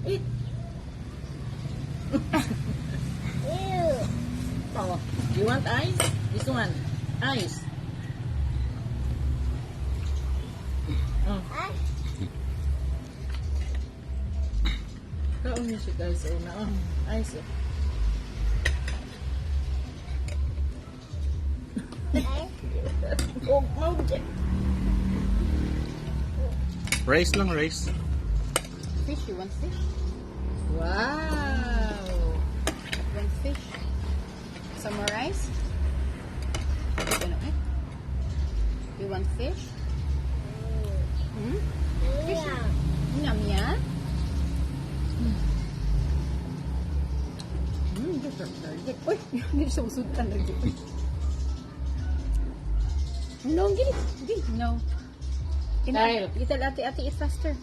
Eat. Oh, you want ice? This one. Ice. Oh. Kaon niya siya guys. Una. Oh, ice. Oh, mau dyan. Rice lang, rice. Fish, you want fish? Wow. Want fish? Some more rice? You want fish? Hmm? Fish? Yum, yeah? This is allergic. Uy, hindi siya usod allergic. No, get it. No. Kyle. You tell ate, ate, eat faster.